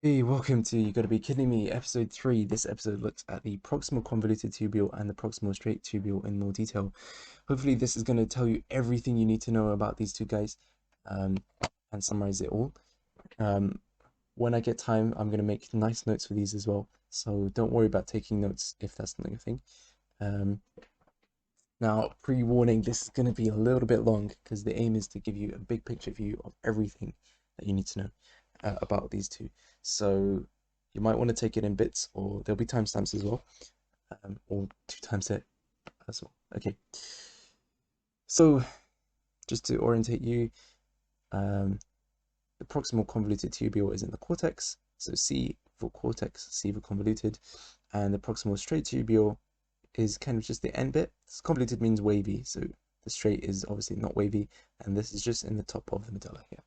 Hey, welcome to You Gotta Be Kidding Me, episode 3. This episode looks at the proximal convoluted tubule and the proximal straight tubule in more detail. Hopefully this is going to tell you everything you need to know about these two guys and summarize it all. When I get time, I'm going to make nice notes for these as well, so don't worry about taking notes if that's not your thing. Now, pre-warning, this is going to be a little bit long because the aim is to give you a big picture view of everything that you need to know about these two. So you might want to take it in bits, or there'll be timestamps as well, or 2 times it as well. Okay. So just to orientate you, the proximal convoluted tubule is in the cortex. So C for cortex, C for convoluted, and the proximal straight tubule is kind of just the end bit. Convoluted means wavy, so the straight is obviously not wavy, and this is just in the top of the medulla here.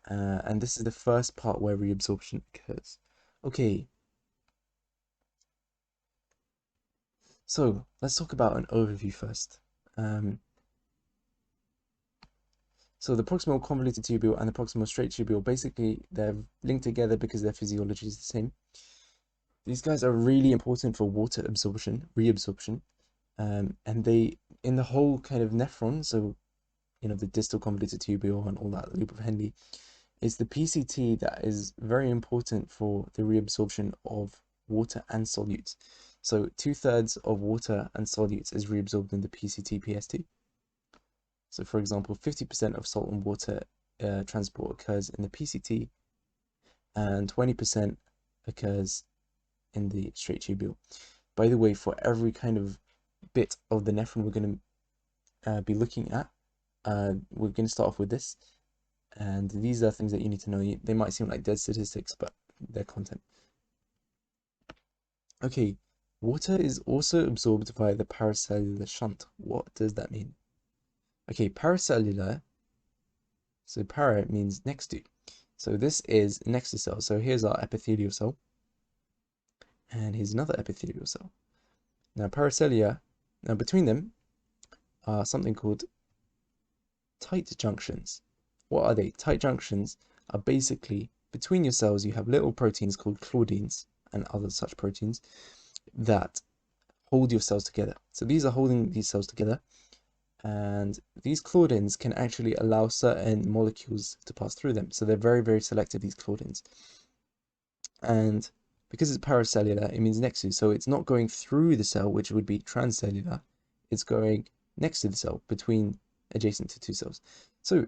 And this is the first part where reabsorption occurs. Okay, so let's talk about an overview first. So the proximal convoluted tubule and the proximal straight tubule, basically they're linked together because their physiology is the same. These guys are really important for water absorption, reabsorption, and they, in the whole kind of nephron, so the distal convoluted tubule and all that loop of Henle, is the PCT that is very important for the reabsorption of water and solutes. So 2/3 of water and solutes is reabsorbed in the PCT-PST. So for example, 50% of salt and water transport occurs in the PCT, and 20% occurs in the straight tubule. By the way, for every kind of bit of the nephron we're going to be looking at, we're going to start off with this. And these are things that you need to know. They might seem like dead statistics, but they're content. Okay, water is also absorbed via the paracellular shunt. What does that mean? Okay, paracellular, so para means next to. So this is next to cell. So here's our epithelial cell. And here's another epithelial cell. Now paracellular, now between them are something called tight junctions. What are they? Tight junctions are basically between your cells, you have little proteins called claudins and other such proteins that hold your cells together. So these are holding these cells together, and these claudins can actually allow certain molecules to pass through them. So they're very, very selective, these claudins. And because it's paracellular, it means next to, so it's not going through the cell, which would be transcellular. It's going next to the cell, adjacent to two cells. So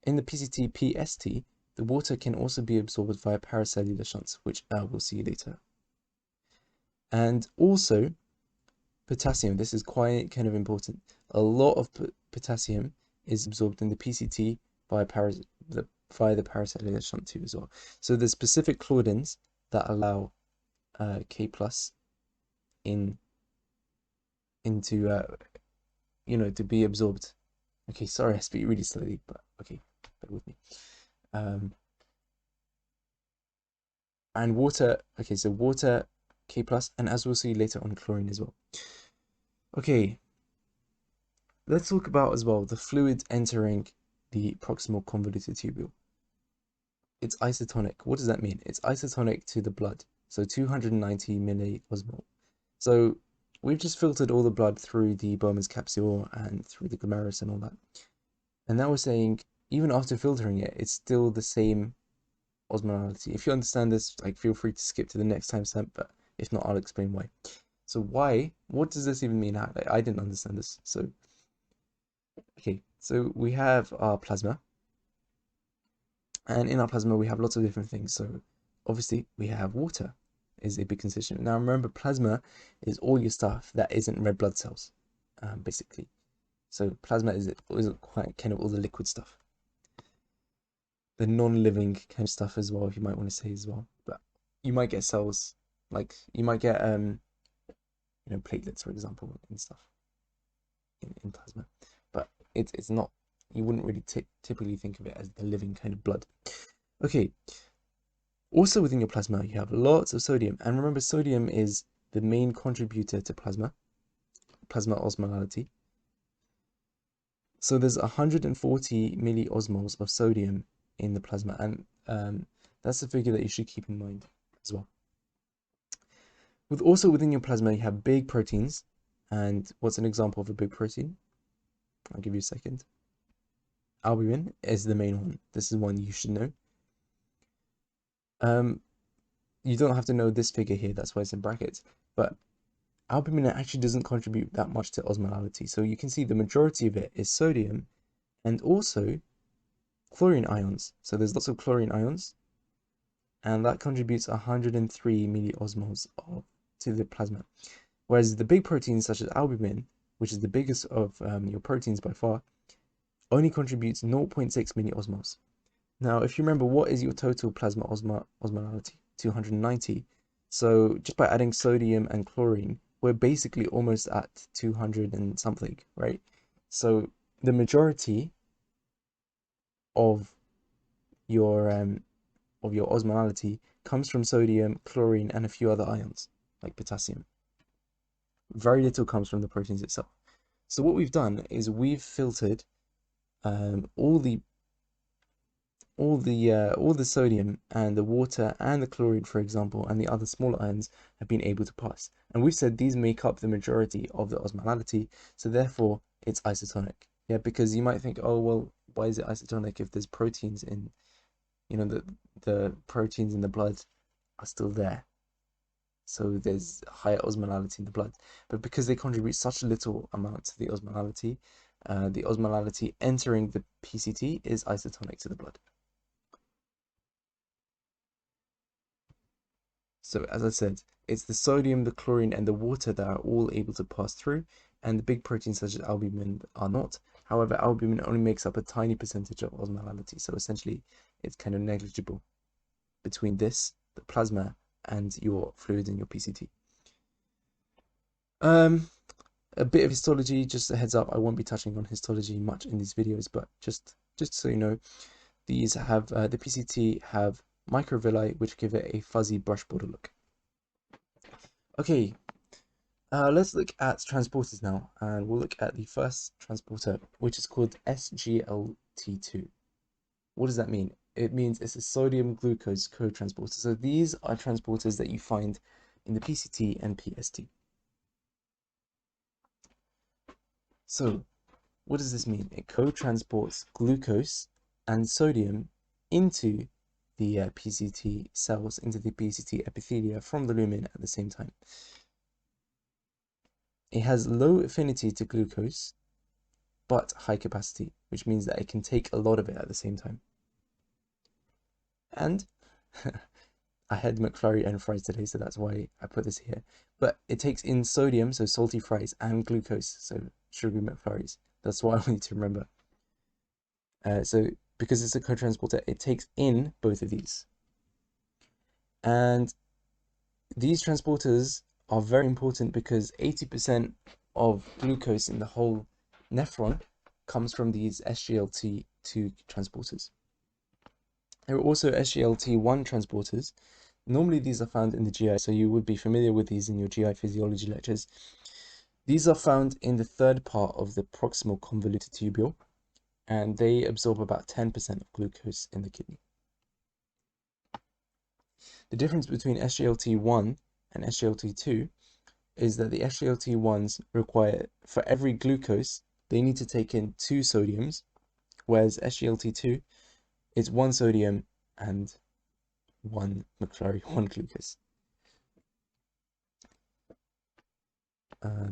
in the PCT-PST, the water can also be absorbed via paracellular shunts, which we'll see later. And also, potassium, this is quite kind of important. A lot of potassium is absorbed in the PCT via the paracellular shunt tube as well. So there's specific claudins that allow K+ to be absorbed. Okay, sorry, I speak really slowly, but okay, bear with me. And water, okay, so water, K+, and as we'll see later on, chlorine as well. Okay, let's talk about as well the fluid entering the proximal convoluted tubule. It's isotonic. What does that mean? It's isotonic to the blood, so 290 milliosmol. So we've just filtered all the blood through the Bowman's capsule and through the glomerulus and all that. And now we're saying, even after filtering it, it's still the same osmolality. If you understand this, like, feel free to skip to the next timestamp, but if not, I'll explain why. So what does this even mean? I didn't understand this. So, okay, so we have our plasma. And in our plasma, we have lots of different things. So obviously we have water is a big constituent. Now remember, plasma is all your stuff that isn't red blood cells, basically. So plasma is quite kind of all the liquid stuff. The non-living kind of stuff as well, if you might want to say as well. But you might get cells, like you might get platelets, for example, and stuff in plasma. But it's not, you wouldn't really typically think of it as the living kind of blood. Okay, also within your plasma, you have lots of sodium. And remember, sodium is the main contributor to plasma osmolality. So there's 140 milliosmoles of sodium in the plasma, and that's a figure that you should keep in mind as well. Also within your plasma, you have big proteins, and what's an example of a big protein? I'll give you a second. Albumin is the main one. This is one you should know. You don't have to know this figure here, that's why it's in brackets, but albumin actually doesn't contribute that much to osmolality. So you can see the majority of it is sodium and also chlorine ions. So there's lots of chlorine ions, and that contributes 103 milliosmoles to the plasma. Whereas the big proteins such as albumin, which is the biggest of your proteins by far, only contributes 0.6 milliosmoles. Now, if you remember, what is your total plasma osmolality? 290. So just by adding sodium and chlorine, we're basically almost at 200 and something, right? So the majority of your osmolality comes from sodium, chlorine, and a few other ions like potassium. Very little comes from the proteins itself. So what we've done is we've filtered all the sodium and the water and the chlorine, for example, and the other smaller ions have been able to pass. And we've said these make up the majority of the osmolality, so therefore it's isotonic. Yeah, because you might think, oh, well, why is it isotonic if there's proteins in, the proteins in the blood are still there. So there's higher osmolality in the blood. But because they contribute such a little amount to the osmolality entering the PCT is isotonic to the blood. So as I said, it's the sodium, the chlorine, and the water that are all able to pass through, and the big proteins such as albumin are not. However, albumin only makes up a tiny percentage of osmolality, so essentially it's kind of negligible between this, the plasma, and your fluids in your PCT. A bit of histology, just a heads up, I won't be touching on histology much in these videos, but just so you know, these have, the PCT have microvilli, which give it a fuzzy brush border look. Okay, let's look at transporters now, and we'll look at the first transporter, which is called SGLT2. What does that mean? It means it's a sodium glucose co-transporter. So these are transporters that you find in the PCT and PST. So what does this mean? It co-transports glucose and sodium into the PCT cells, into the PCT epithelia from the lumen at the same time. It has low affinity to glucose, but high capacity, which means that it can take a lot of it at the same time. And I had McFlurry and fries today, so that's why I put this here. But it takes in sodium, so salty fries, and glucose, so sugary McFlurries. That's what I need to remember. So because it's a co-transporter, it takes in both of these. And these transporters are very important because 80% of glucose in the whole nephron comes from these SGLT2 transporters. There are also SGLT1 transporters. Normally these are found in the GI, so you would be familiar with these in your GI physiology lectures. These are found in the third part of the proximal convoluted tubule, and they absorb about 10% of glucose in the kidney. The difference between SGLT1 and SGLT2 is that the SGLT1s require, for every glucose, they need to take in 2 sodiums, whereas SGLT2 is 1 sodium and 1 McFlurry, 1 glucose.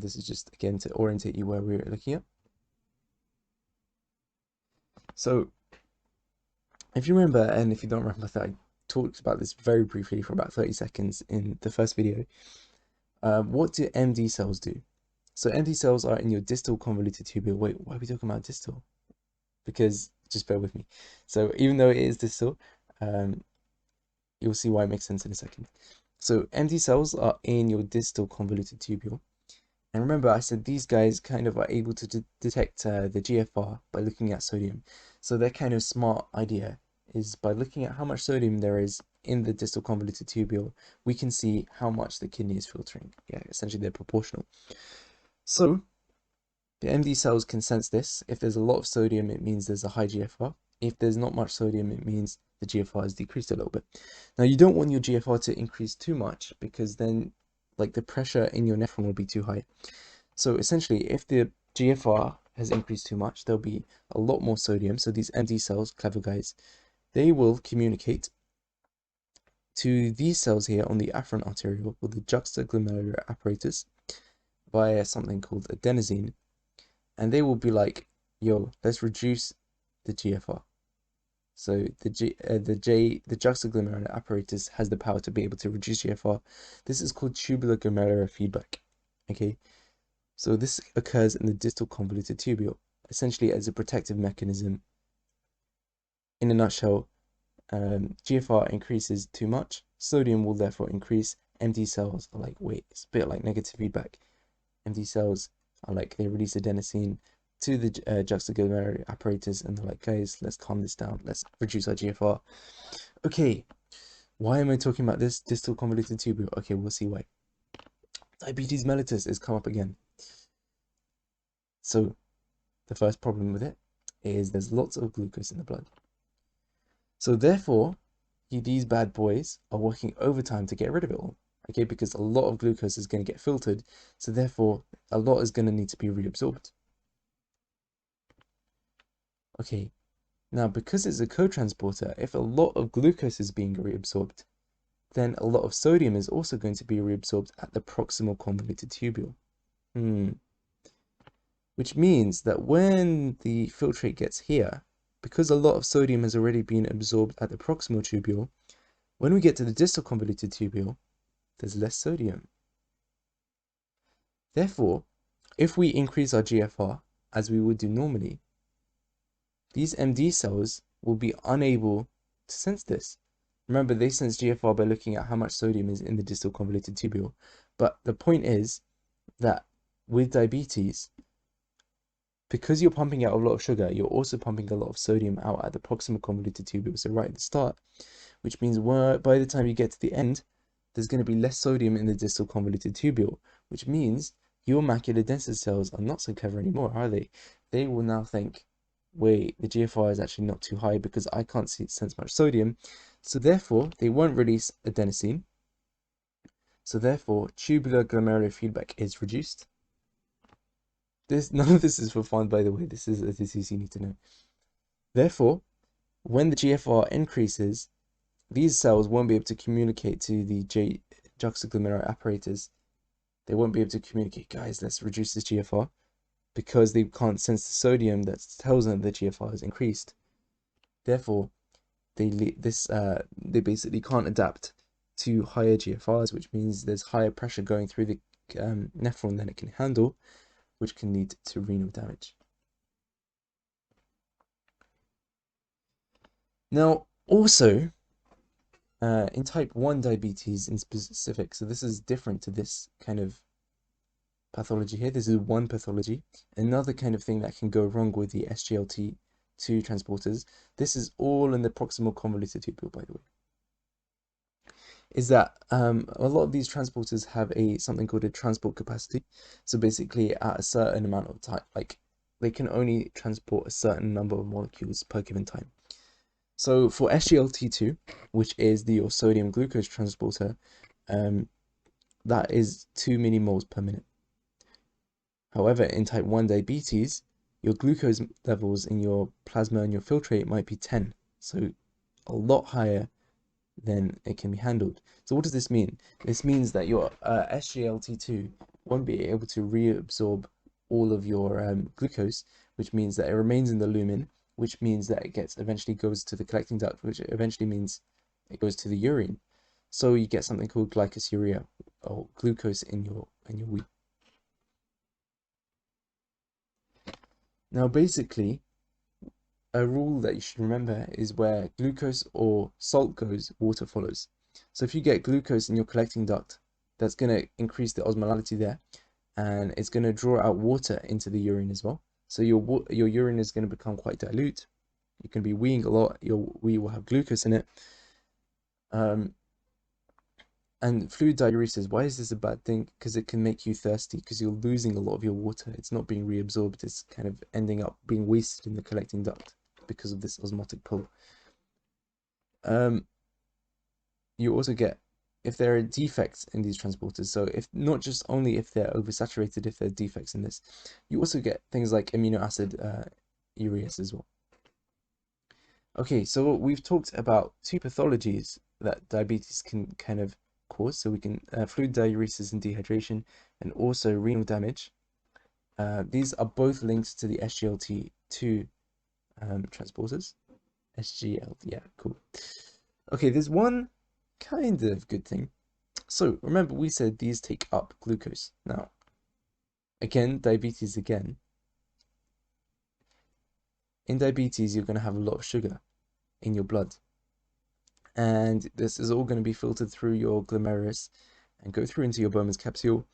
This is just, again, to orientate you where we're looking at. So, if you remember, and if you don't remember, that I talked about this very briefly for about 30 seconds in the first video. What do MD cells do? So MD cells are in your distal convoluted tubule. Wait, why are we talking about distal? Because, just bear with me. So even though it is distal, you'll see why it makes sense in a second. So MD cells are in your distal convoluted tubule. And remember, I said these guys kind of are able to detect the GFR by looking at sodium. So their kind of smart idea is by looking at how much sodium there is in the distal convoluted tubule, we can see how much the kidney is filtering. Yeah, essentially they're proportional. So the MD cells can sense this. If there's a lot of sodium, it means there's a high GFR. if there's not much sodium, it means the GFR is decreased a little bit. Now, you don't want your GFR to increase too much because then like the pressure in your nephron will be too high. So essentially, if the GFR has increased too much, there'll be a lot more sodium. So these MD cells, clever guys, they will communicate to these cells here on the afferent arteriole or the juxtaglomerular apparatus via something called adenosine, and they will be like, yo, let's reduce the GFR. So the juxtaglomerular apparatus has the power to be able to reduce GFR. This is called tubular glomerular feedback. Okay, so this occurs in the distal convoluted tubule, essentially as a protective mechanism. In a nutshell, GFR increases too much, sodium will therefore increase. MD cells are like, wait, it's a bit like negative feedback. MD cells are like, they release adenosine to the juxtaglomerular apparatus, and they're like, guys, let's calm this down, let's reduce our GFR. Okay, why am I talking about this distal convoluted tubule? Okay, we'll see why. Diabetes mellitus has come up again. So the first problem with it is there's lots of glucose in the blood. So therefore, these bad boys are working overtime to get rid of it all. Okay, because a lot of glucose is going to get filtered, so therefore a lot is going to need to be reabsorbed. Okay, now because it's a co-transporter, if a lot of glucose is being reabsorbed, then a lot of sodium is also going to be reabsorbed at the proximal convoluted tubule. Which means that when the filtrate gets here, because a lot of sodium has already been absorbed at the proximal tubule, when we get to the distal convoluted tubule, there's less sodium. Therefore, if we increase our GFR, as we would do normally, these MD cells will be unable to sense this. Remember, they sense GFR by looking at how much sodium is in the distal convoluted tubule. But the point is that with diabetes, because you're pumping out a lot of sugar, you're also pumping a lot of sodium out at the proximal convoluted tubule, so right at the start, which means by the time you get to the end, there's going to be less sodium in the distal convoluted tubule, which means your macular density cells are not so clever anymore, are they? They will now think, wait, the GFR is actually not too high because I can't sense much sodium, so therefore they won't release adenosine, so therefore tubular glomerular feedback is reduced. None of this is for fun, by the way. This is a disease you need to know. Therefore, when the GFR increases, these cells won't be able to communicate to the juxtaglomerular apparatus. They won't be able to communicate, guys, let's reduce this GFR, because they can't sense the sodium that tells them the GFR has increased. Therefore, they basically can't adapt to higher GFRs, which means there's higher pressure going through the nephron than it can handle, which can lead to renal damage. Now, also, in type 1 diabetes in specific, so this is different to this kind of pathology here. This is one pathology. Another kind of thing that can go wrong with the SGLT2 transporters, this is all in the proximal convoluted tubule, by the way, is that a lot of these transporters have something called a transport capacity. So basically at a certain amount of time, like they can only transport a certain number of molecules per given time. So for SGLT2, which is the sodium glucose transporter, that is 2 millimoles per minute. However, in type 1 diabetes, your glucose levels in your plasma and your filtrate might be 10, so a lot higher than it can be handled. So what does this mean? This means that your SGLT2 won't be able to reabsorb all of your glucose, which means that it remains in the lumen, which means that it eventually goes to the collecting duct, which eventually means it goes to the urine. So you get something called glyosuria, or glucose in your wee. Now basically, a rule that you should remember is where glucose or salt goes, water follows. So if you get glucose in your collecting duct, that's going to increase the osmolality there, and it's going to draw out water into the urine as well. So your urine is going to become quite dilute. You can be weeing a lot. Your wee will have glucose in it. And fluid diuresis, why is this a bad thing? Because it can make you thirsty, because you're losing a lot of your water. It's not being reabsorbed. It's kind of ending up being wasted in the collecting duct. because of this osmotic pull. You also get, if there are defects in these transporters, so if not just only if they're oversaturated, if there are defects in this, you also get things like amino acid urease as well. Okay, so we've talked about two pathologies that diabetes can kind of cause. So we can fluid diuresis and dehydration, and also renal damage. These are both linked to the SGLT2 transporters. SGL, yeah, cool. Okay, there's one kind of good thing. So remember, we said these take up glucose. Now, again, diabetes again. In diabetes, you're going to have a lot of sugar in your blood. And this is all going to be filtered through your glomerulus and go through into your Bowman's capsule,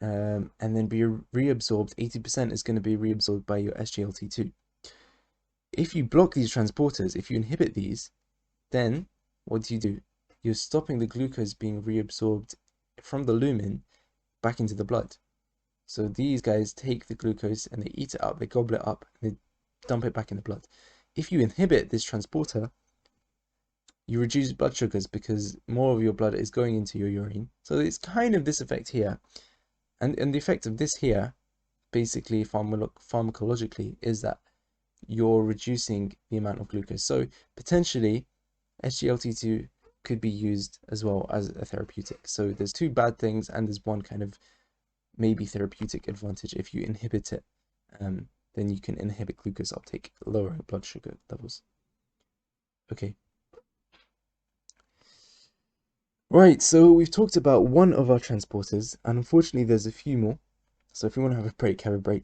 and then be reabsorbed. 80% is going to be reabsorbed by your SGLT2. If you block these transporters, if you inhibit these, then what do? You're stopping the glucose being reabsorbed from the lumen back into the blood. So these guys take the glucose and they eat it up, they gobble it up, and they dump it back in the blood. If you inhibit this transporter, you reduce blood sugars because more of your blood is going into your urine. So it's kind of this effect here. And the effect of this here, basically pharmacologically, is that you're reducing the amount of glucose. So potentially SGLT2 could be used as well as a therapeutic. So there's two bad things and there's one kind of maybe therapeutic advantage. If you inhibit it, then you can inhibit glucose uptake, lowering blood sugar levels. Okay. Right, so we've talked about one of our transporters, and unfortunately there's a few more. So if you want to have a break,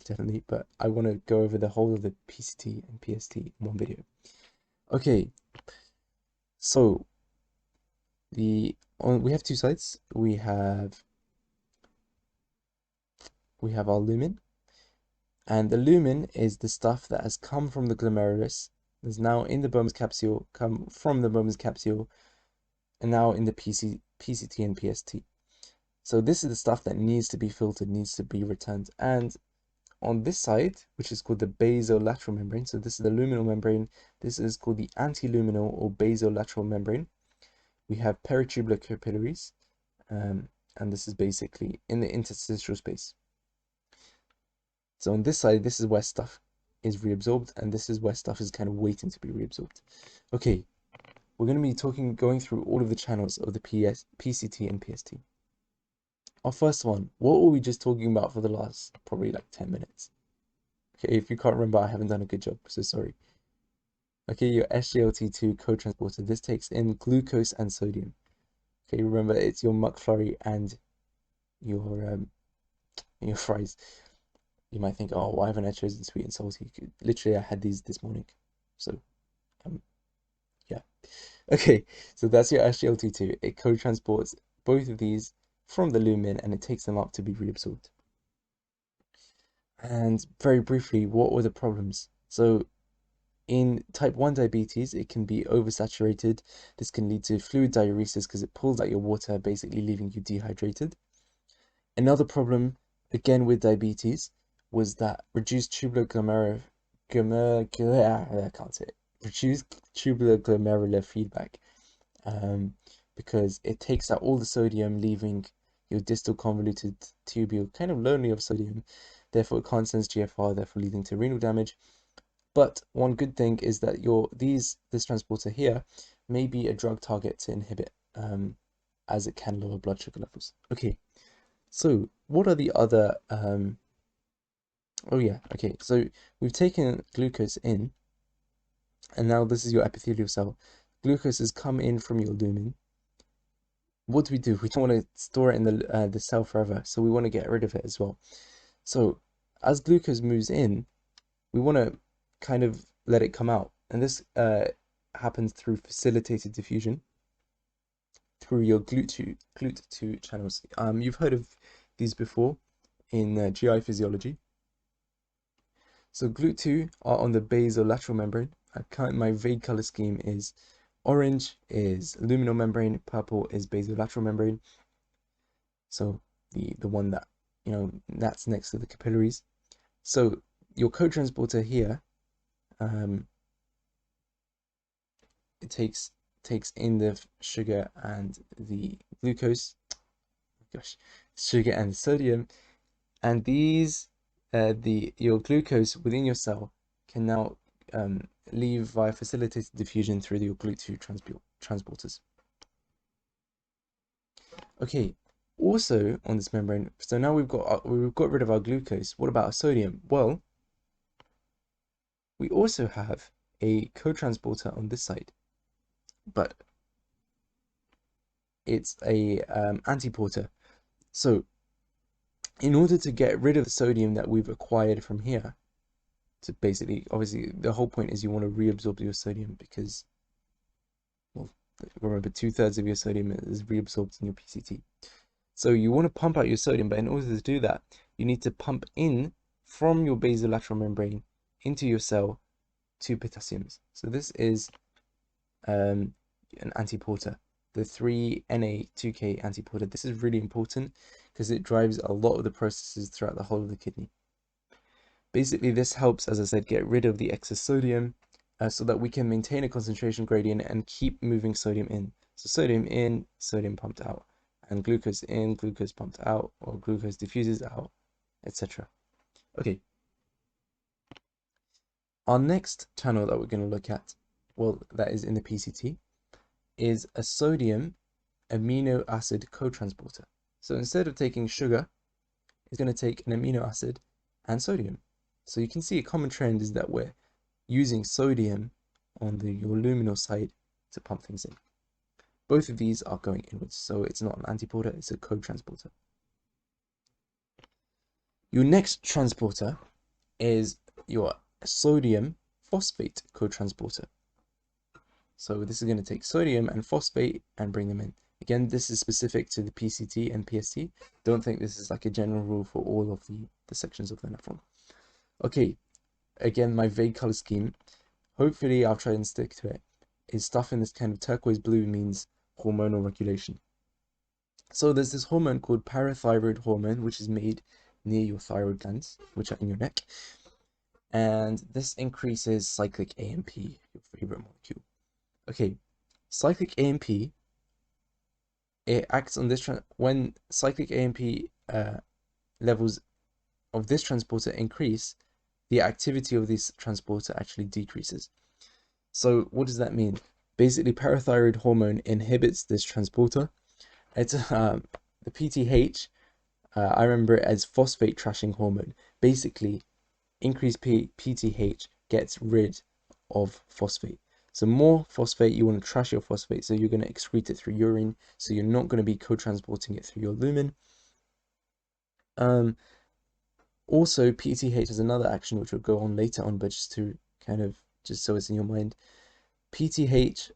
definitely. But I want to go over the whole of the PCT and PST in one video. Okay, so we have two sides. We have our lumen, and the lumen is the stuff that has come from the glomerulus, is now in the Bowman's capsule, come from the Bowman's capsule, and now in the PCT and PST. So this is the stuff that needs to be filtered, needs to be returned. And on this side, which is called the basolateral membrane, so this is the luminal membrane, this is called the antiluminal or basolateral membrane. We have peritubular capillaries, and this is basically in the interstitial space. So on this side, this is where stuff is reabsorbed, and this is where stuff is kind of waiting to be reabsorbed. Okay, we're going to be going through all of the channels of the PCT and PST. Our first one, what were we just talking about for the last probably like 10 minutes? Okay, if you can't remember, I haven't done a good job, so sorry. Okay, your SGLT2 co-transporter, this takes in glucose and sodium. Okay, remember it's your McFlurry and your fries. You might think, oh, why haven't I chosen sweet and salty? Literally, I had these this morning. So, yeah. Okay, so that's your SGLT2. It co-transports both of these from the lumen and it takes them up to be reabsorbed. And very briefly, what were the problems? So, in type 1 diabetes, it can be oversaturated. This can lead to fluid diuresis because it pulls out your water, basically leaving you dehydrated. Another problem, again with diabetes, was that reduced tubular glomerular feedback, because it takes out all the sodium, leaving your distal convoluted tubule kind of lonely of sodium. Therefore, it can't sense GFR, therefore leading to renal damage. But one good thing is that this transporter here may be a drug target to inhibit, as it can lower blood sugar levels. Okay, so what are the other oh yeah, okay, so we've taken glucose in, and now this is your epithelial cell. Glucose has come in from your lumen. What do? We don't want to store it in the cell forever, so we want to get rid of it as well. So as glucose moves in, we want to kind of let it come out, and this happens through facilitated diffusion through your GLUT2 channels. You've heard of these before in GI physiology. So GLUT2 are on the basolateral membrane. My vague color scheme is orange is luminal membrane, purple is basolateral membrane. So the one that, that's next to the capillaries. So your co-transporter here it takes in the sugar and the glucose, sugar and sodium, and these your glucose within your cell can now leave via facilitated diffusion through your GLUT2 transporters. Okay, also on this membrane, so now we've got rid of our glucose. What about our sodium? Well, we also have a co-transporter on this side, but it's a antiporter. So in order to get rid of the sodium that we've acquired from here, to basically, obviously, the whole point is you want to reabsorb your sodium because, well, remember 2/3 of your sodium is reabsorbed in your PCT. So you want to pump out your sodium, but in order to do that, you need to pump in from your basolateral membrane into your cell 2 potassiums. So this is an antiporter, the 3Na2K antiporter. This is really important because it drives a lot of the processes throughout the whole of the kidney. Basically, this helps, as I said, get rid of the excess sodium so that we can maintain a concentration gradient and keep moving sodium in. So sodium in, sodium pumped out, and glucose in, glucose pumped out, or glucose diffuses out, etc. Okay. Our next channel that we're going to look at, well, that is in the PCT, is a sodium amino acid co-transporter. So instead of taking sugar, it's going to take an amino acid and sodium. So you can see a common trend is that we're using sodium on your luminal side to pump things in. Both of these are going inwards, so it's not an antiporter, it's a co-transporter. Your next transporter is your sodium phosphate co-transporter. So this is going to take sodium and phosphate and bring them in. Again, this is specific to the PCT and PST. Don't think this is like a general rule for all of the sections of the nephron. Okay, again, my vague color scheme, hopefully I'll try and stick to it, is stuff in this kind of turquoise blue means hormonal regulation. So there's this hormone called parathyroid hormone, which is made near your thyroid glands, which are in your neck. And this increases cyclic AMP, your favorite molecule. Okay, cyclic AMP, it acts on this, when cyclic AMP levels of this transporter increase, the activity of this transporter actually decreases. So what does that mean? Basically, parathyroid hormone inhibits this transporter. It's the PTH, I remember it as phosphate trashing hormone. Basically, increased PTH gets rid of phosphate. So more phosphate, you want to trash your phosphate, so you're going to excrete it through urine, so you're not going to be co-transporting it through your lumen. Also, PTH has another action which will go on later on, but just to kind of, just so it's in your mind, PTH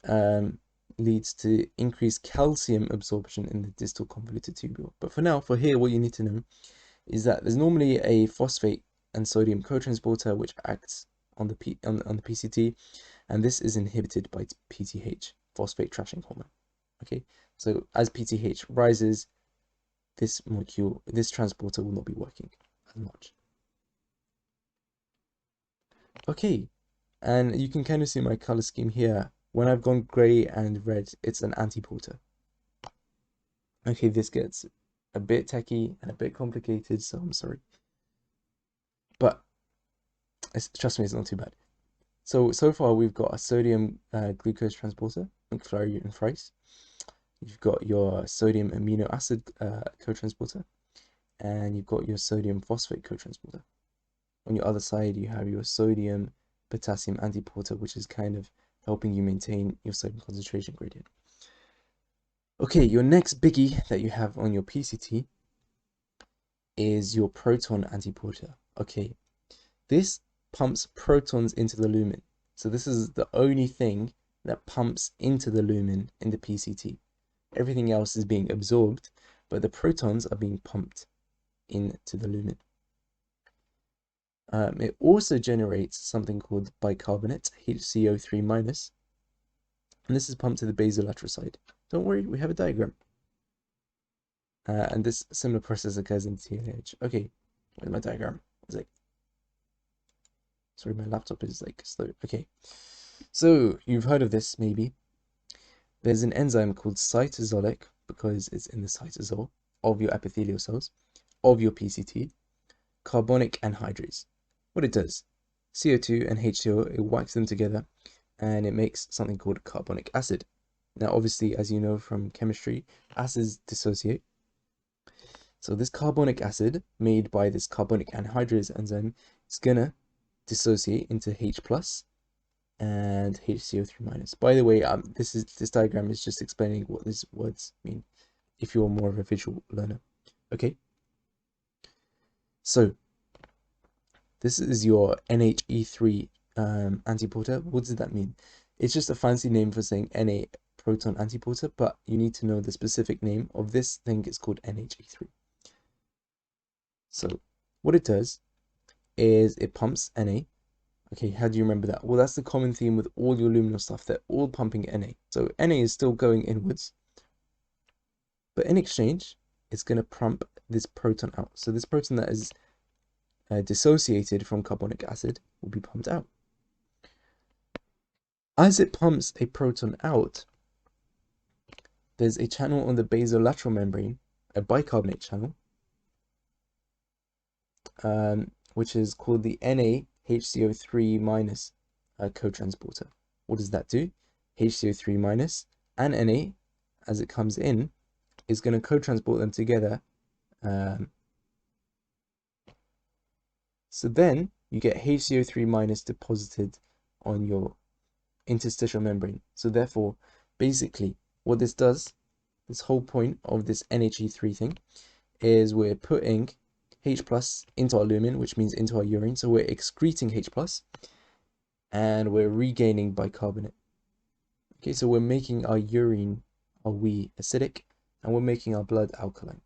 leads to increased calcium absorption in the distal convoluted tubule. But for now, for here, what you need to know is that there's normally a phosphate and sodium co-transporter which acts on the PCT, and this is inhibited by PTH, phosphate trashing hormone. Okay, so as PTH rises, this molecule, this transporter will not be working as much. Okay, and you can kind of see my color scheme here. When I've gone gray and red, it's an antiporter. Okay, this gets a bit techy and a bit complicated, so I'm sorry. But trust me, it's not too bad. So far we've got a sodium glucose transporter, McFlurry and Fries. You've got your sodium amino acid co-transporter, and you've got your sodium phosphate co-transporter. On your other side, you have your sodium potassium antiporter, which is kind of helping you maintain your sodium concentration gradient. Okay, your next biggie that you have on your PCT is your proton antiporter. Okay, this pumps protons into the lumen. So this is the only thing that pumps into the lumen in the PCT. Everything else is being absorbed, but the protons are being pumped into the lumen. It also generates something called bicarbonate, HCO3-, and this is pumped to the basolateral side. Don't worry, we have a diagram. And this similar process occurs in TLH. Okay, where's my diagram? It's like, sorry, my laptop is like slow. Okay, So you've heard of this maybe. There's an enzyme called cytosolic because it's in the cytosol of your epithelial cells, of your PCT, carbonic anhydrase. What it does, CO2 and H2O, it whacks them together and it makes something called carbonic acid. Now, obviously, as you know from chemistry, acids dissociate. So this carbonic acid made by this carbonic anhydrase enzyme is gonna dissociate into H plus and HCO3 minus. By the way, this diagram is just explaining what these words mean if you're more of a visual learner. Okay. So this is your NHE3 antiporter. What does that mean? It's just a fancy name for saying Na proton antiporter, but you need to know the specific name of this thing. It's called NHE3. So what it does is it pumps Na. Okay, how do you remember that? Well, that's the common theme with all your luminal stuff. They're all pumping Na. So Na is still going inwards, but in exchange, it's going to pump this proton out. So this proton that is dissociated from carbonic acid will be pumped out. As it pumps a proton out, there's a channel on the basolateral membrane, a bicarbonate channel, which is called the NaHCO3 minus cotransporter. What does that do? HCO3 minus and Na, as it comes in, is going to co-transport them together. So then you get HCO3 minus deposited on your interstitial membrane. So therefore, basically, what this does, this whole point of this NHE3 thing, is we're putting H plus into our lumen, which means into our urine. So we're excreting H plus, and we're regaining bicarbonate. Okay, so we're making our urine, our wee, acidic, and we're making our blood alkaline.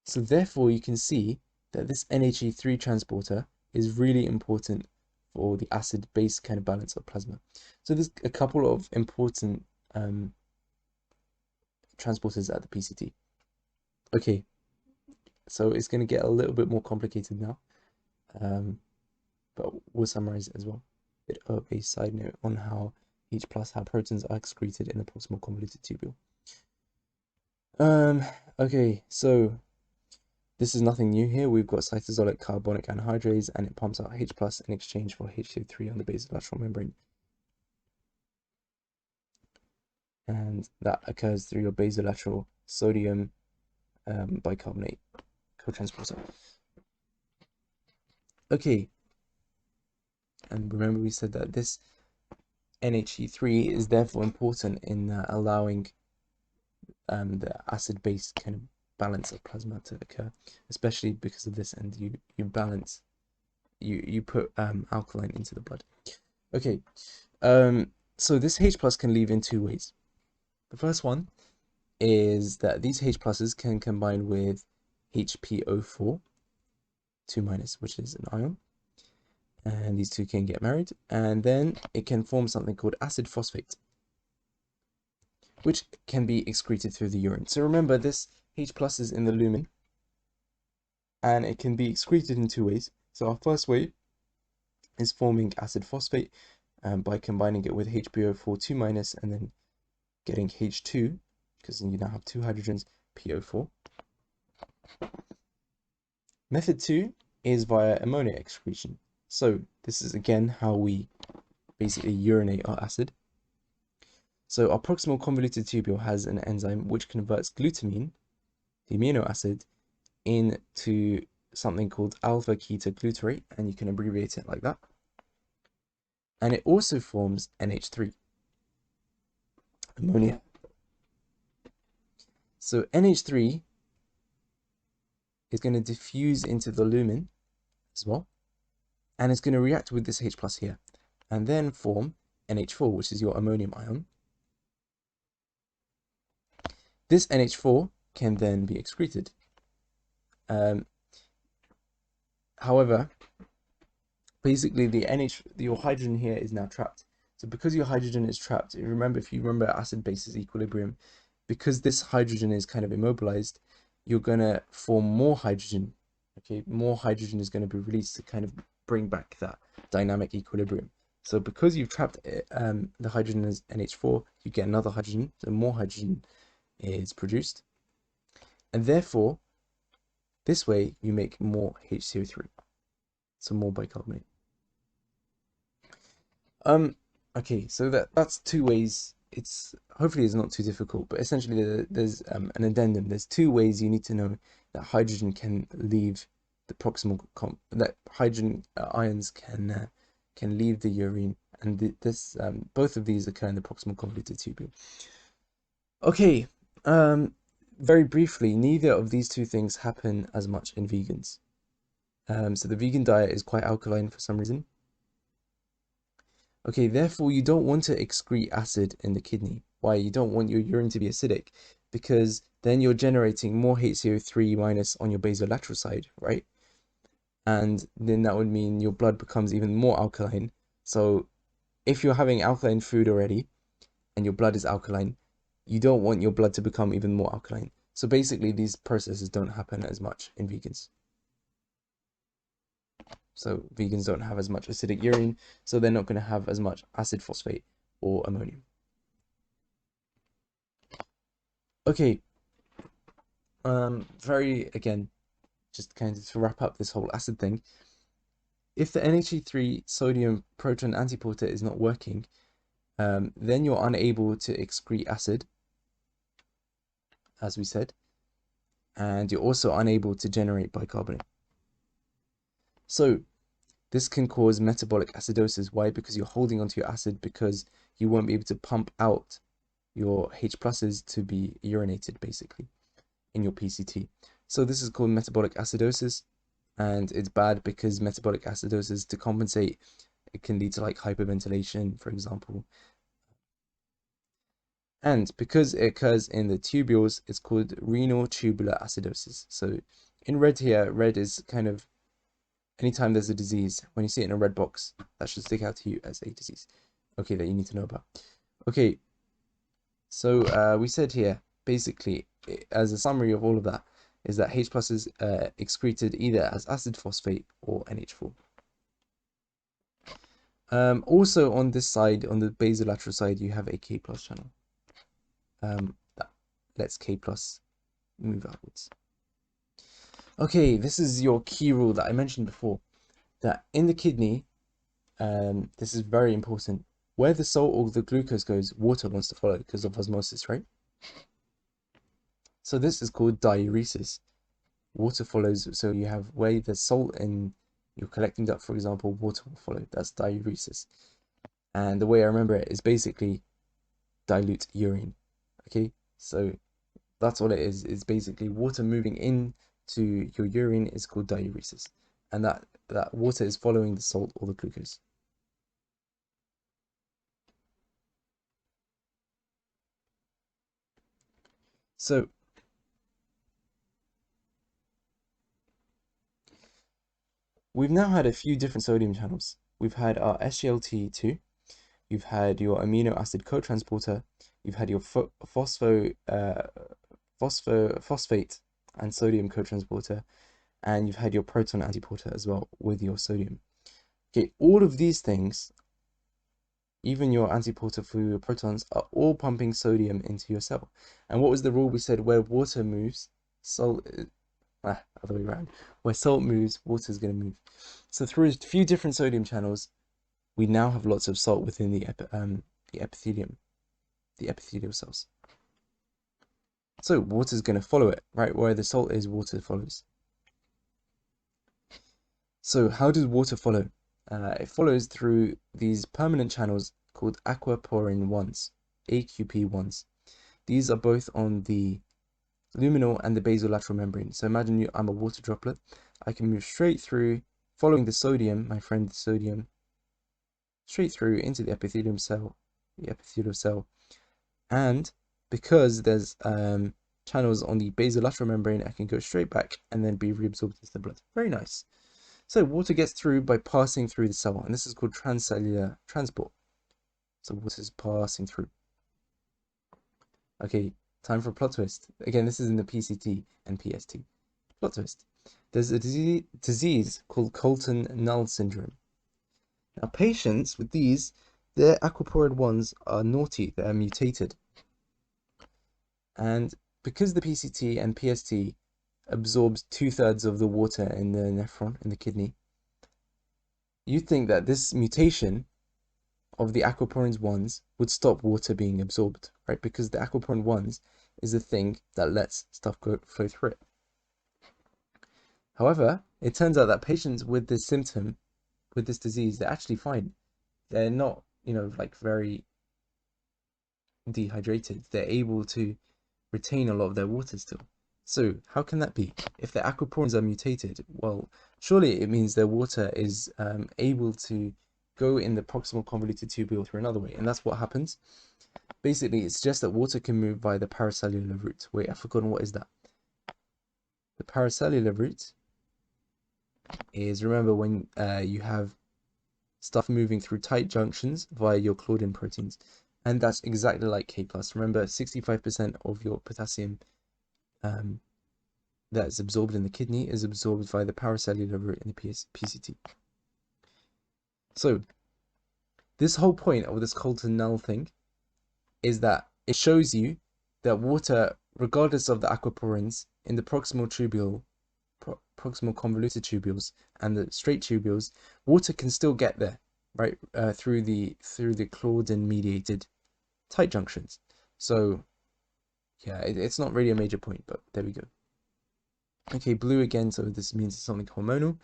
So therefore, you can see that this NHE3 transporter is really important for the acid-base kind of balance of plasma. So there's a couple of important transporters at the PCT. Okay, so it's going to get a little bit more complicated now, but we'll summarize it as well. A bit of a side note on how H plus, how protons are excreted in the proximal convoluted tubule. Okay, so this is nothing new here. We've got cytosolic carbonic anhydrase, and it pumps out H plus in exchange for HCO3 on the basolateral membrane. And that occurs through your basolateral sodium bicarbonate cotransporter. Okay, and remember we said that this NHE3 is therefore important in allowing the acid-base kind of balance of plasma to occur, especially because of this, and you balance, you put alkaline into the blood. Okay, so this H plus can leave in two ways. The first one is that these H pluses can combine with HPO4 2 minus, which is an ion, and these two can get married, and then it can form something called acid phosphate, which can be excreted through the urine. So remember, this H plus is in the lumen, and it can be excreted in two ways. So our first way is forming acid phosphate by combining it with HPO4 2 minus and then getting H2, because you now have two hydrogens, PO4. Method 2 is via ammonia excretion. So this is again how we basically urinate our acid. So our proximal convoluted tubule has an enzyme which converts glutamine, the amino acid, into something called alpha ketoglutarate, and you can abbreviate it like that. And it also forms NH3, ammonia. So NH3 is going to diffuse into the lumen as well, and it's going to react with this H plus here, and then form NH4, which is your ammonium ion. This NH4 can then be excreted. However, basically your hydrogen here is now trapped. So because your hydrogen is trapped, remember, if you remember acid-base's equilibrium, because this hydrogen is kind of immobilized, you're going to form more hydrogen. Okay, more hydrogen is going to be released to kind of bring back that dynamic equilibrium. So because you've trapped the hydrogen as NH4, you get another hydrogen, so more hydrogen is produced. And therefore, this way you make more HCO3, so more bicarbonate. Okay, so that's two ways. It's hopefully it's not too difficult, but essentially there's an addendum. There's two ways you need to know that hydrogen can leave the proximal that hydrogen ions can leave the urine, and both of these occur in the proximal convoluted tubule. Okay, very briefly, neither of these two things happen as much in vegans. So the vegan diet is quite alkaline for some reason. Okay, therefore you don't want to excrete acid in the kidney. Why? You don't want your urine to be acidic, because then you're generating more HCO3 minus on your basolateral side, right? And then that would mean your blood becomes even more alkaline. So if you're having alkaline food already and your blood is alkaline, you don't want your blood to become even more alkaline. So basically these processes don't happen as much in vegans. So vegans don't have as much acidic urine, so they're not going to have as much acid phosphate or ammonium. Okay, again, just kind of to wrap up this whole acid thing. If the NHE3 sodium proton antiporter is not working, then you're unable to excrete acid, as we said, and you're also unable to generate bicarbonate. So this can cause metabolic acidosis. Why? Because you're holding onto your acid, because you won't be able to pump out your H pluses to be urinated, basically, in your PCT. So this is called metabolic acidosis, and it's bad because metabolic acidosis, to compensate, it can lead to like hyperventilation, for example. And because it occurs in the tubules, it's called renal tubular acidosis. So in red here, red is kind of anytime there's a disease, when you see it in a red box, that should stick out to you as a disease. Okay, that you need to know about. Okay, so we said here, basically, as a summary of all of that, is that H plus is excreted either as acid phosphate or NH4. Also on this side, on the basolateral side, you have a K plus channel. That lets K plus move outwards. Okay, this is your key rule that I mentioned before, that in the kidney, this is very important. Where the salt or the glucose goes, water wants to follow because of osmosis, right? So this is called diuresis. Water follows, so you have where there's salt in your collecting duct, for example, water will follow. That's diuresis. And the way I remember it is basically dilute urine. Okay, so that's all it is. It's basically water moving into your urine is called diuresis. And that water is following the salt or the glucose. So we've now had a few different sodium channels. We've had our SGLT2, you've had your amino acid cotransporter, you've had your phosphate and sodium cotransporter, and you've had your proton antiporter as well with your sodium. Okay, all of these things, even your antiporter for your protons, are all pumping sodium into your cell. And what was the rule we said? Where water moves, salt, other way around. Where salt moves, water is going to move. So through a few different sodium channels, we now have lots of salt within the epithelium, the epithelial cells. So water is going to follow it, right? Where the salt is, water follows. So how does water follow? It follows through these permanent channels called aquaporin 1s, AQP1s. These are both on the luminal and the basolateral membrane. So imagine I'm a water droplet. I can move straight through, following the sodium, my friend the sodium, straight through into the epithelial cell, and because there's channels on the basolateral membrane, I can go straight back and then be reabsorbed into the blood. Very nice. So water gets through by passing through the cell, and this is called transcellular transport. So water is passing through. Okay, time for a plot twist. Again, this is in the PCT and PST. Plot twist. There's a disease called COLTON NULL syndrome. Now, patients with these, their aquaporin 1s are naughty, they're mutated. And because the PCT and PST absorbs 2/3 of the water in the nephron, in the kidney, you think that this mutation of the aquaporin 1s would stop water being absorbed, right? Because the aquaporin 1s is the thing that lets stuff flow through it. However, it turns out that patients with this symptom, with this disease, they're actually fine. They're not, like very dehydrated. They're able to retain a lot of their water still. So how can that be? If the aquaporins are mutated, well, surely it means their water is able to go in the proximal convoluted tubule through another way, and that's what happens. Basically, it suggests that water can move by the paracellular route. Wait, I've forgotten what is that. The paracellular route is, remember, when you have stuff moving through tight junctions via your claudin proteins, and that's exactly like K+. Remember, 65% of your potassium that's absorbed in the kidney is absorbed via the paracellular route in the PCT. So this whole point of this COLTON NULL thing is that it shows you that water, regardless of the aquaporins in the proximal tubule, proximal convoluted tubules and the straight tubules, water can still get there, right, through the claudin mediated tight junctions. So yeah, it's not really a major point, but there we go. Okay, blue again, so this means it's something hormonal.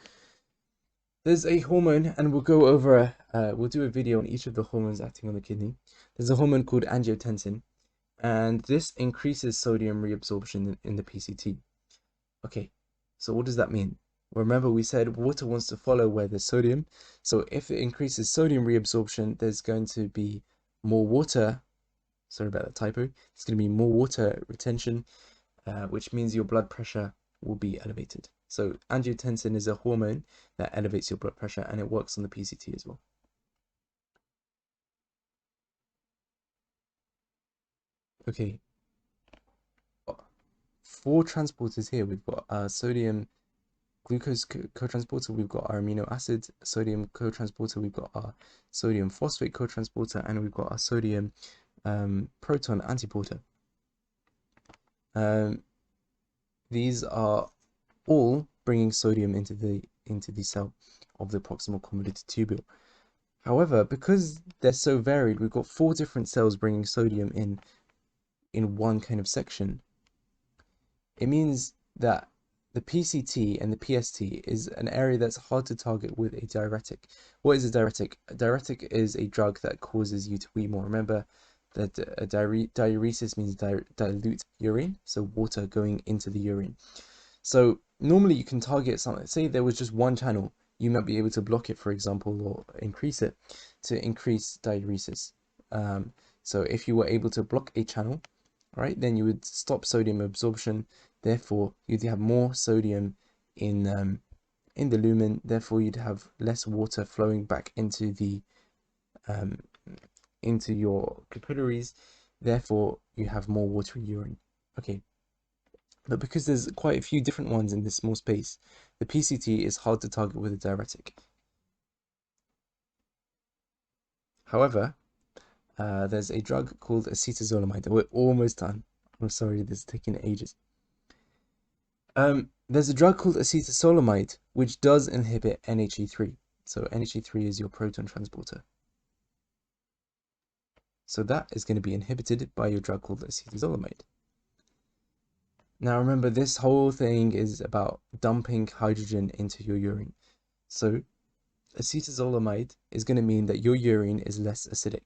There's a hormone, and we'll go over, we'll do a video on each of the hormones acting on the kidney. There's a hormone called angiotensin, and this increases sodium reabsorption in the PCT. Okay, so what does that mean? Remember, we said water wants to follow where there's sodium. So if it increases sodium reabsorption, there's going to be more water. Sorry about that typo. There's going to be more water retention, which means your blood pressure will be elevated. So angiotensin is a hormone that elevates your blood pressure, and it works on the PCT as well. Okay. 4 transporters here. We've got sodium glucose co-transporter, we've got our amino acid sodium co-transporter, we've got our sodium phosphate co-transporter, and we've got our sodium proton antiporter. These are all bringing sodium into the cell of the proximal convoluted tubule. However, because they're so varied, we've got 4 different cells bringing sodium in one kind of section. It means that the PCT and the PST is an area that's hard to target with a diuretic. What is a diuretic? A diuretic is a drug that causes you to wee more. Remember that diuresis means dilute urine, so water going into the urine. So normally you can target something. Say there was just one channel, you might be able to block it, for example, or increase it to increase diuresis. So if you were able to block a channel, right, then you would stop sodium absorption. Therefore, you'd have more sodium in the lumen. Therefore, you'd have less water flowing back into the into your capillaries. Therefore, you have more watery urine. Okay, but because there's quite a few different ones in this small space, the PCT is hard to target with a diuretic. However, there's a drug called acetazolamide. We're almost done. I'm sorry, this is taking ages. There's a drug called acetazolamide, which does inhibit NHE3. So NHE3 is your proton transporter. So that is going to be inhibited by your drug called acetazolamide. Now remember, this whole thing is about dumping hydrogen into your urine. So acetazolamide is going to mean that your urine is less acidic.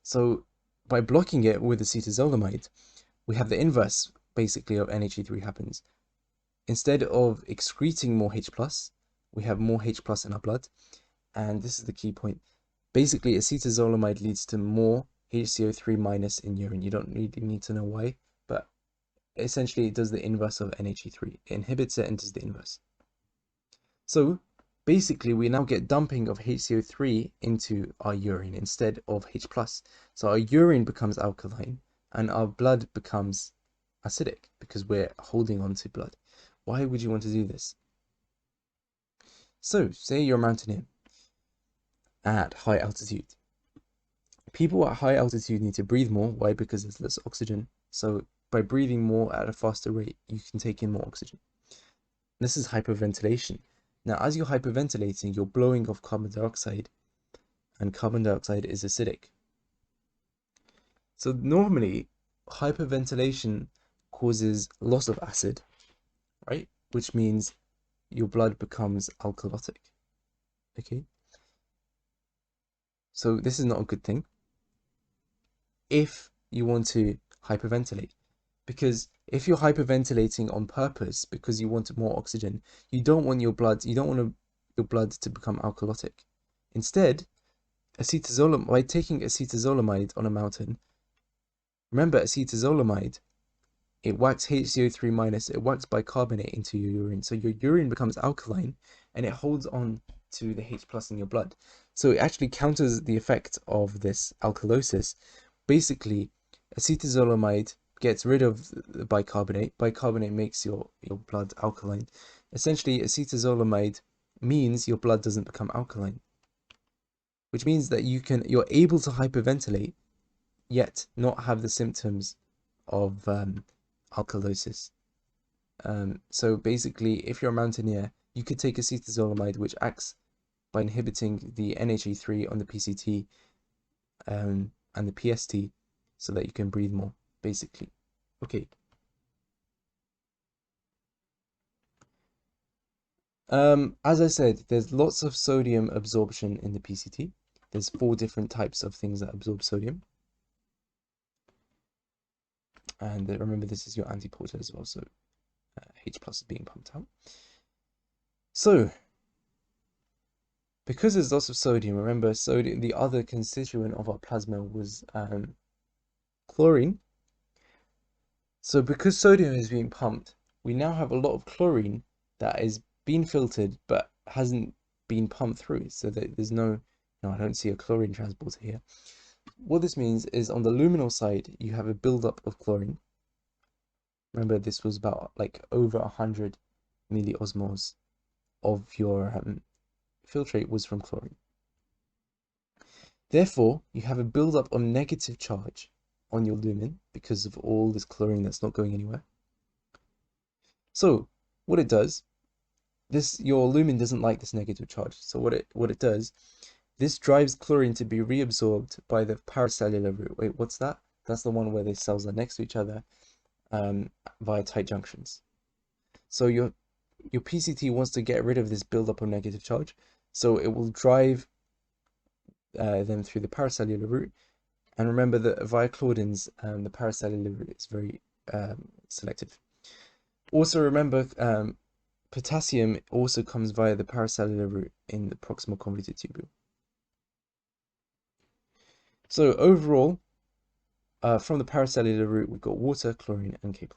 So by blocking it with acetazolamide, we have the inverse basically of NHE3 happens. Instead of excreting more H+, we have more H+ in our blood. And this is the key point. Basically, acetazolamide leads to more HCO3- in urine. You don't really need to know why, but essentially it does the inverse of NHE3. It inhibits it and does the inverse. So basically, we now get dumping of HCO3 into our urine instead of H+. So our urine becomes alkaline and our blood becomes acidic because we're holding on to blood. Why would you want to do this? So, say you're a mountaineer at high altitude. People at high altitude need to breathe more. Why? Because there's less oxygen. So by breathing more at a faster rate, you can take in more oxygen. This is hyperventilation. Now, as you're hyperventilating, you're blowing off carbon dioxide, and carbon dioxide is acidic. So normally, hyperventilation causes loss of acid, right? Which means your blood becomes alkalotic. Okay? So this is not a good thing if you want to hyperventilate. Because if you're hyperventilating on purpose because you want more oxygen, you don't want your blood to become alkalotic. Instead, by taking acetazolamide on a mountain, remember acetazolamide, it whacks HCO3 minus, it whacks bicarbonate into your urine. So your urine becomes alkaline and it holds on to the H plus in your blood. So it actually counters the effect of this alkalosis. Basically, acetazolamide gets rid of the bicarbonate. Bicarbonate makes your blood alkaline. Essentially, acetazolamide means your blood doesn't become alkaline, which means that you're able to hyperventilate, yet not have the symptoms of alkalosis. So basically, if you're a mountaineer, you could take acetazolamide, which acts by inhibiting the NHE3 on the PCT and the PST, so that you can breathe more, basically. Okay. As I said, there's lots of sodium absorption in the PCT. There's 4 different types of things that absorb sodium. And remember, this is your antiporter as well, so H plus is being pumped out. So, because there's lots of sodium, remember, sodium, the other constituent of our plasma was chlorine. So because sodium is being pumped, we now have a lot of chlorine that is being filtered but hasn't been pumped through. So that there's no, I don't see a chlorine transporter here. What this means is on the luminal side, you have a buildup of chlorine. Remember, this was about like over 100 milliosmoles of your filtrate was from chlorine. Therefore, you have a buildup of negative charge on your lumen because of all this chlorine that's not going anywhere. So what it does, your lumen doesn't like this negative charge. So what it does, this drives chlorine to be reabsorbed by the paracellular route. Wait, what's that? That's the one where the cells are next to each other via tight junctions. So your PCT wants to get rid of this buildup of negative charge, so it will drive them through the paracellular route. And remember that via claudins, the paracellular route is very selective. Also remember, potassium also comes via the paracellular route in the proximal convoluted tubule. So overall, from the paracellular route, we've got water, chlorine, and K+.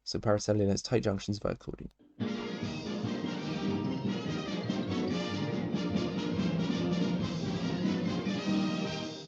So paracellular has tight junctions via claudin.